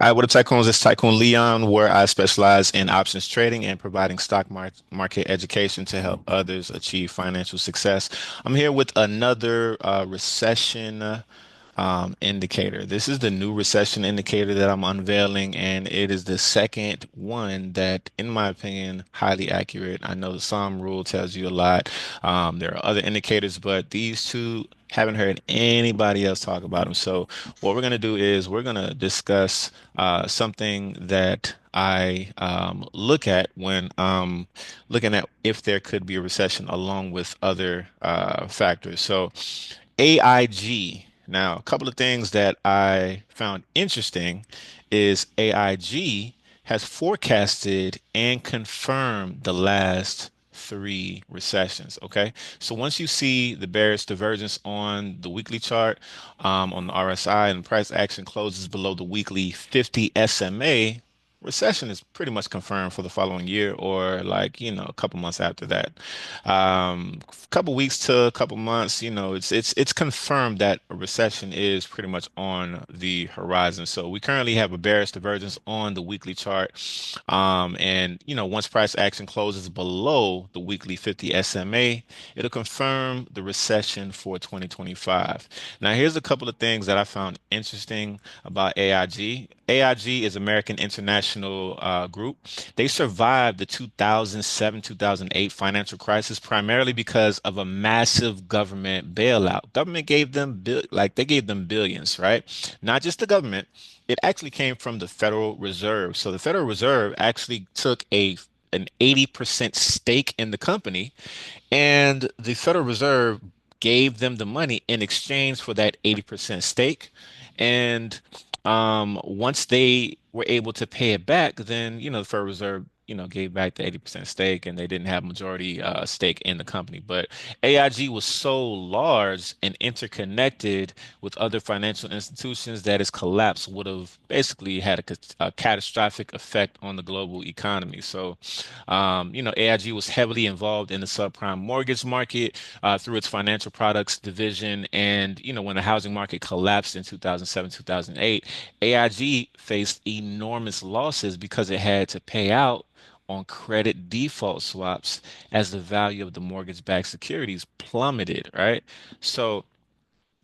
Hi, what up, Tycoons? It's Tycoon Leon, where I specialize in options trading and providing stock market education to help others achieve financial success. I'm here with another recession indicator. This is the new recession indicator that I'm unveiling, and it is the second one that, in my opinion, highly accurate. I know the Psalm rule tells you a lot. There are other indicators, but these two haven't heard anybody else talk about them. So what we're going to do is we're going to discuss something that I look at when looking at if there could be a recession along with other factors. So AIG. Now, a couple of things that I found interesting is AIG has forecasted and confirmed the last three recessions. Okay. So once you see the bearish divergence on the weekly chart, on the RSI, and the price action closes below the weekly 50 SMA, recession is pretty much confirmed for the following year or like, a couple months after that. Couple weeks to a couple months, it's confirmed that a recession is pretty much on the horizon. So we currently have a bearish divergence on the weekly chart. And once price action closes below the weekly 50 SMA, it'll confirm the recession for 2025. Now, here's a couple of things that I found interesting about AIG. AIG is American International Group. They survived the 2007-2008 financial crisis primarily because of a massive government bailout. Government gave them they gave them billions, right? Not just the government. It actually came from the Federal Reserve. So the Federal Reserve actually took an 80% stake in the company, and the Federal Reserve gave them the money in exchange for that 80% stake. And once they were able to pay it back, then, the Federal Reserve, gave back the 80% stake, and they didn't have majority stake in the company. But AIG was so large and interconnected with other financial institutions that its collapse would have basically had a catastrophic effect on the global economy. So, AIG was heavily involved in the subprime mortgage market through its financial products division. And, when the housing market collapsed in 2007, 2008, AIG faced enormous losses because it had to pay out on credit default swaps as the value of the mortgage-backed securities plummeted, right? So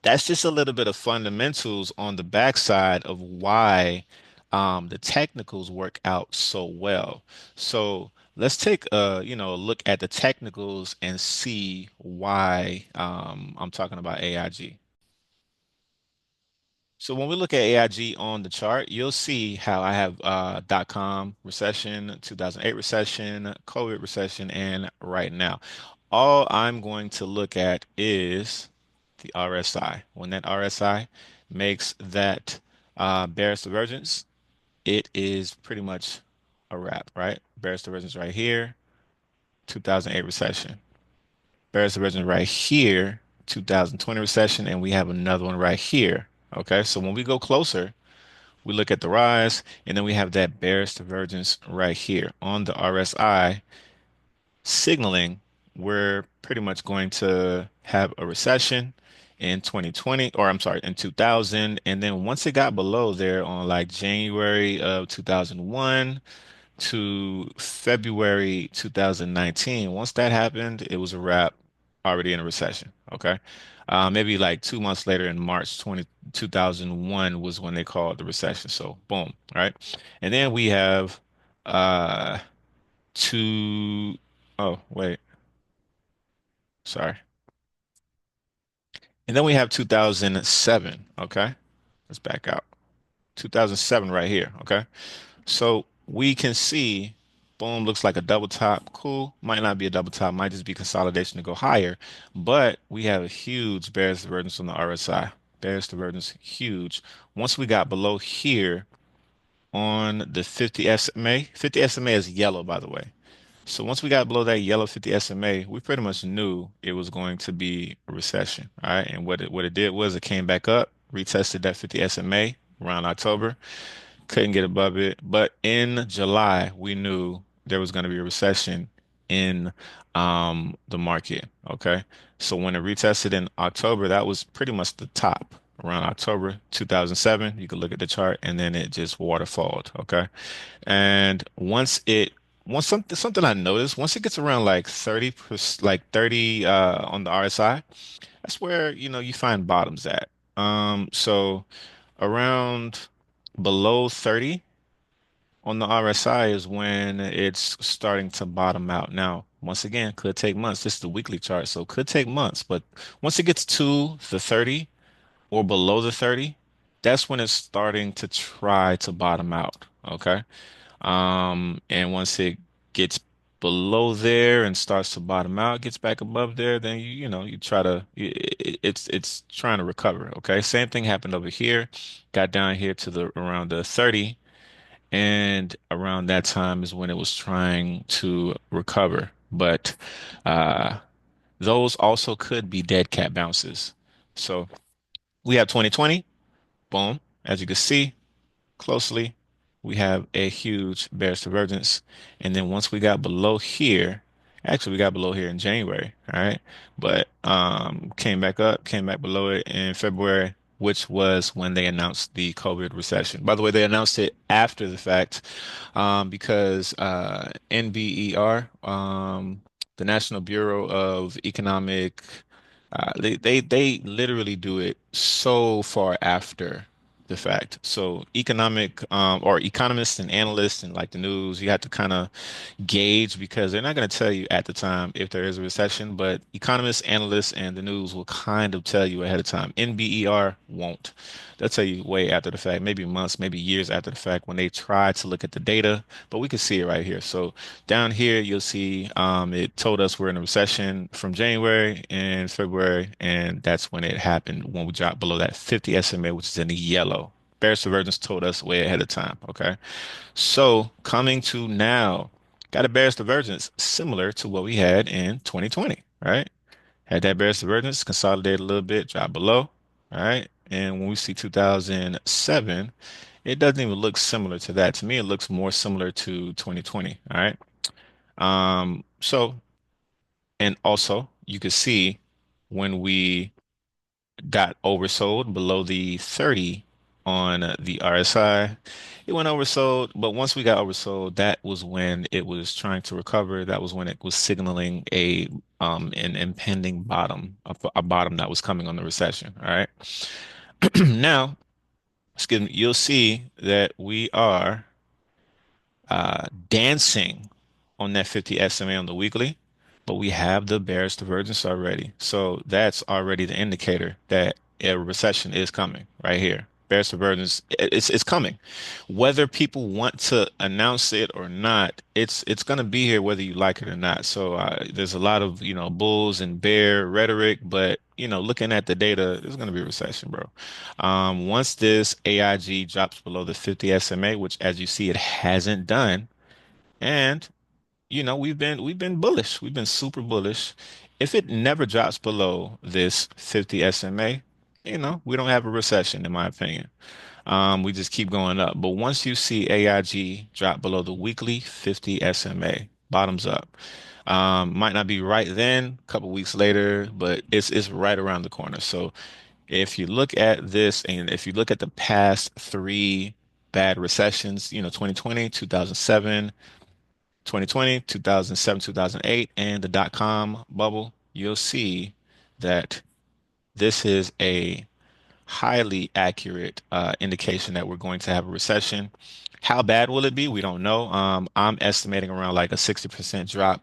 that's just a little bit of fundamentals on the backside of why the technicals work out so well. So let's take a look at the technicals and see why I'm talking about AIG. So when we look at AIG on the chart, you'll see how I have dot-com recession, 2008 recession, COVID recession, and right now. All I'm going to look at is the RSI. When that RSI makes that bearish divergence, it is pretty much a wrap, right? Bearish divergence right here, 2008 recession. Bearish divergence right here, 2020 recession, and we have another one right here. Okay, so when we go closer, we look at the rise, and then we have that bearish divergence right here on the RSI, signaling we're pretty much going to have a recession in 2020, or I'm sorry, in 2000. And then once it got below there on like January of 2001 to February 2019, once that happened, it was a wrap, already in a recession. Okay. Maybe like 2 months later in March 2001 was when they called the recession. So boom, right? And then we have uh two oh wait, sorry. And then we have 2007. Okay. Let's back out. 2007 right here. Okay. So we can see, boom, looks like a double top. Cool. Might not be a double top, might just be consolidation to go higher. But we have a huge bearish divergence on the RSI. Bearish divergence, huge. Once we got below here on the 50 SMA, 50 SMA is yellow, by the way. So once we got below that yellow 50 SMA, we pretty much knew it was going to be a recession. All right. And what it did was it came back up, retested that 50 SMA around October, couldn't get above it. But in July, we knew there was going to be a recession in the market. Okay. So when it retested in October, that was pretty much the top, around October 2007. You can look at the chart and then it just waterfalled. Okay. And once something I noticed, once it gets around like 30%, like 30 on the RSI, that's where, you find bottoms at. So around below 30 on the RSI is when it's starting to bottom out. Now, once again, could take months. This is the weekly chart, so could take months, but once it gets to the 30 or below the 30, that's when it's starting to try to bottom out. Okay. And once it gets below there and starts to bottom out, gets back above there, then you try to it's trying to recover. Okay. Same thing happened over here. Got down here to the around the 30, and around that time is when it was trying to recover. But uh those also could be dead cat bounces. So we have 2020, boom, as you can see closely, we have a huge bearish divergence. And then once we got below here, actually we got below here in January, all right? But came back up, came back below it in February, which was when they announced the COVID recession. By the way, they announced it after the fact, because NBER, the National Bureau of Economic, they literally do it so far after the fact. So economic, or economists and analysts and like the news, you have to kind of gauge, because they're not going to tell you at the time if there is a recession, but economists, analysts, and the news will kind of tell you ahead of time. NBER won't. They'll tell you way after the fact, maybe months, maybe years after the fact, when they try to look at the data. But we can see it right here. So down here, you'll see, it told us we're in a recession from January and February, and that's when it happened, when we dropped below that 50 SMA, which is in the yellow. Bearish divergence told us way ahead of time. Okay. So coming to now, got a bearish divergence similar to what we had in 2020, right? Had that bearish divergence, consolidated a little bit, dropped below, all right? And when we see 2007, it doesn't even look similar to that. To me, it looks more similar to 2020, all right? So, and also you can see when we got oversold below the 30 on the RSI. It went oversold, but once we got oversold, that was when it was trying to recover. That was when it was signaling an impending bottom, a bottom that was coming on the recession. All right. Now, excuse me, you'll see that we are dancing on that 50 SMA on the weekly, but we have the bearish divergence already. So that's already the indicator that a recession is coming right here. Bearish divergence, it's coming. Whether people want to announce it or not, it's going to be here whether you like it or not. So there's a lot of, bulls and bear rhetoric, but looking at the data, there's going to be a recession, bro. Once this AIG drops below the 50 SMA, which as you see, it hasn't done, and we've been bullish. We've been super bullish. If it never drops below this 50 SMA, we don't have a recession, in my opinion. We just keep going up. But once you see AIG drop below the weekly 50 SMA, bottoms up. Might not be right then, a couple weeks later, but it's right around the corner. So if you look at this, and if you look at the past three bad recessions, 2020, 2007, 2020, 2007, 2008, and the dot-com bubble, you'll see that this is a highly accurate indication that we're going to have a recession. How bad will it be? We don't know. I'm estimating around like a 60% drop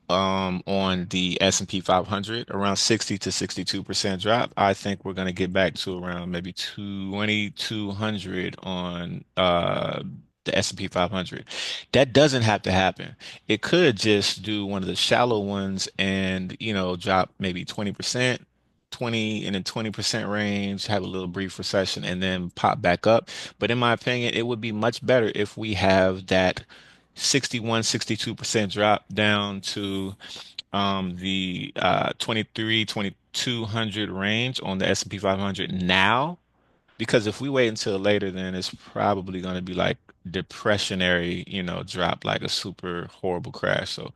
on the S&P 500, around 60 to 62% drop. I think we're going to get back to around maybe 2,200 on the S&P 500. That doesn't have to happen. It could just do one of the shallow ones and, drop maybe 20%. 20 in the 20% range, have a little brief recession, and then pop back up. But in my opinion, it would be much better if we have that 61, 62% drop down to the 23, 2200 range on the S&P 500 now. Because if we wait until later, then it's probably going to be like depressionary, drop, like a super horrible crash. So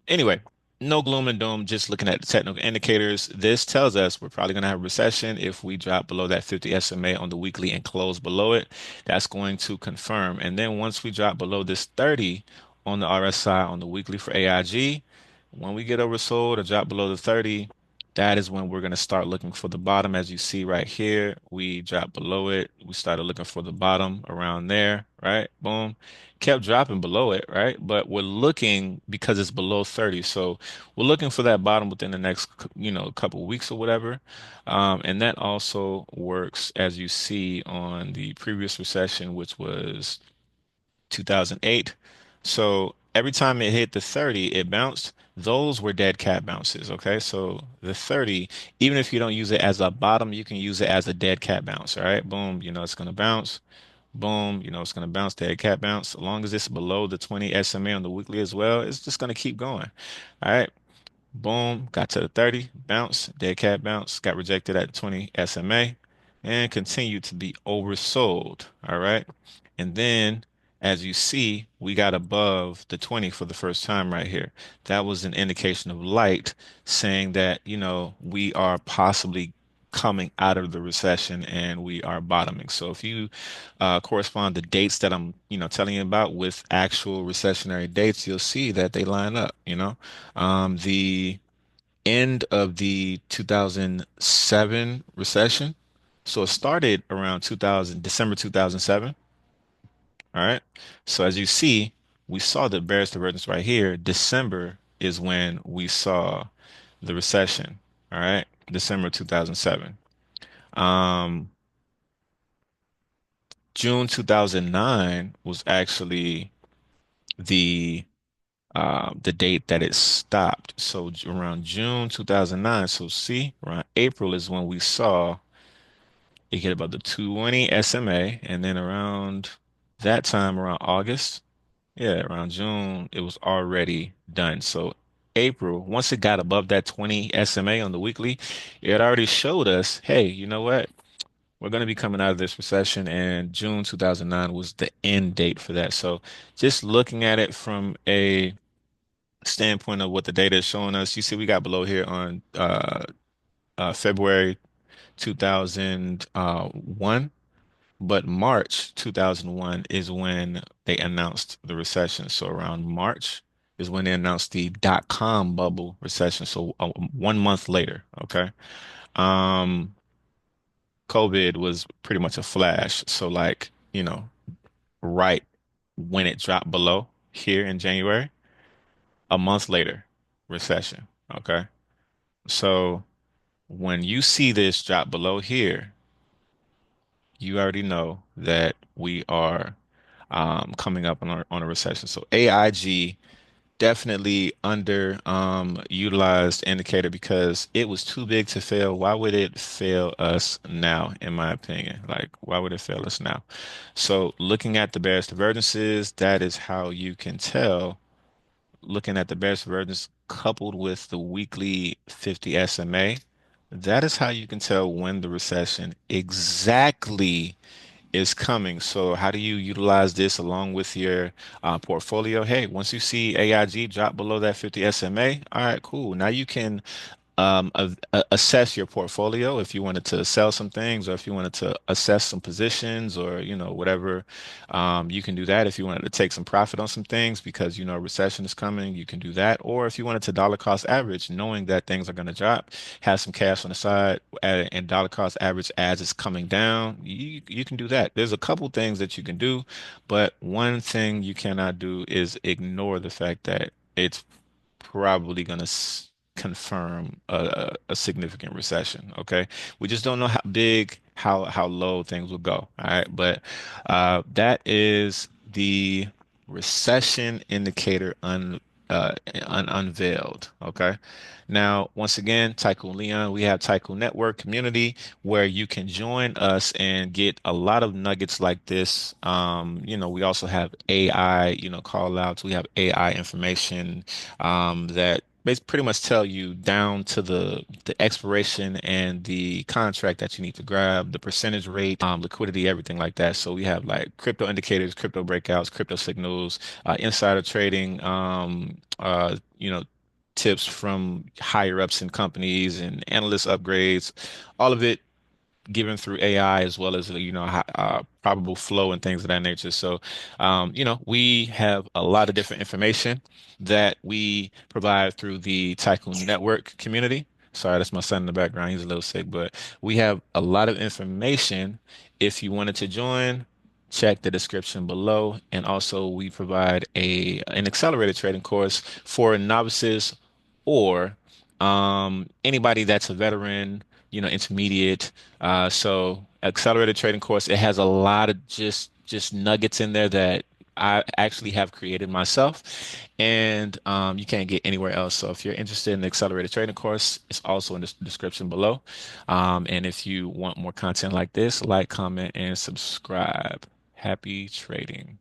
anyway. No gloom and doom, just looking at the technical indicators. This tells us we're probably going to have a recession if we drop below that 50 SMA on the weekly and close below it. That's going to confirm. And then once we drop below this 30 on the RSI on the weekly for AIG, when we get oversold or drop below the 30, that is when we're going to start looking for the bottom. As you see right here, we dropped below it. We started looking for the bottom around there, right? Boom. Kept dropping below it, right? But we're looking because it's below 30. So we're looking for that bottom within the next, couple of weeks or whatever. And that also works as you see on the previous recession, which was 2008. So every time it hit the 30, it bounced. Those were dead cat bounces. Okay. So the 30, even if you don't use it as a bottom, you can use it as a dead cat bounce. All right. Boom. It's going to bounce. Boom. It's going to bounce, dead cat bounce. As long as it's below the 20 SMA on the weekly as well, it's just going to keep going. All right. Boom, got to the 30, bounce, dead cat bounce, got rejected at 20 SMA, and continued to be oversold. All right. And then, as you see, we got above the 20 for the first time right here. That was an indication of light saying that, we are possibly coming out of the recession and we are bottoming. So if you correspond the dates that I'm, telling you about with actual recessionary dates, you'll see that they line up. The end of the 2007 recession. So it started around 2000, December 2007. All right. So as you see, we saw the bearish divergence right here. December is when we saw the recession. All right. December 2007. Um, June 2009 was actually the the date that it stopped. So around June 2009. So see, around April is when we saw it hit about the 220 SMA, and then around that time, around August, yeah, around June, it was already done. So April, once it got above that 20 SMA on the weekly, it already showed us, hey, you know what? We're going to be coming out of this recession, and June 2009 was the end date for that. So just looking at it from a standpoint of what the data is showing us, you see we got below here on February 2001, but March 2001 is when they announced the recession. So around March is when they announced the dot-com bubble recession. So 1 month later, okay? Um, COVID was pretty much a flash. So like, right when it dropped below here in January, a month later, recession, okay? So when you see this drop below here, you already know that we are coming up on a recession. So AIG definitely under utilized indicator because it was too big to fail. Why would it fail us now, in my opinion? Like, why would it fail us now? So looking at the bearish divergences, that is how you can tell looking at the bearish divergence coupled with the weekly 50 SMA, that is how you can tell when the recession exactly is coming. So how do you utilize this along with your portfolio? Hey, once you see AIG drop below that 50 SMA, all right, cool. Now you can assess your portfolio if you wanted to sell some things or if you wanted to assess some positions or whatever. You can do that if you wanted to take some profit on some things because a recession is coming, you can do that. Or if you wanted to dollar cost average, knowing that things are going to drop, have some cash on the side and dollar cost average as it's coming down, you can do that. There's a couple things that you can do, but one thing you cannot do is ignore the fact that it's probably going to confirm a significant recession. Okay, we just don't know how big, how low things will go. All right, but that is the recession indicator unveiled. Okay. Now, once again, Tycoon Leon, we have Tycoon Network community where you can join us and get a lot of nuggets like this. We also have AI, call outs. We have AI information that pretty much tell you down to the expiration and the contract that you need to grab, the percentage rate, liquidity, everything like that. So we have like crypto indicators, crypto breakouts, crypto signals, insider trading, tips from higher ups in companies and analyst upgrades, all of it given through AI as well as probable flow and things of that nature. So, we have a lot of different information that we provide through the Tycoon Network community. Sorry, that's my son in the background. He's a little sick, but we have a lot of information. If you wanted to join, check the description below. And also, we provide an accelerated trading course for novices or anybody that's a veteran, intermediate. So accelerated trading course, it has a lot of just nuggets in there that I actually have created myself, and you can't get anywhere else. So if you're interested in the accelerated trading course, it's also in the description below. And if you want more content like this, like, comment, and subscribe. Happy trading.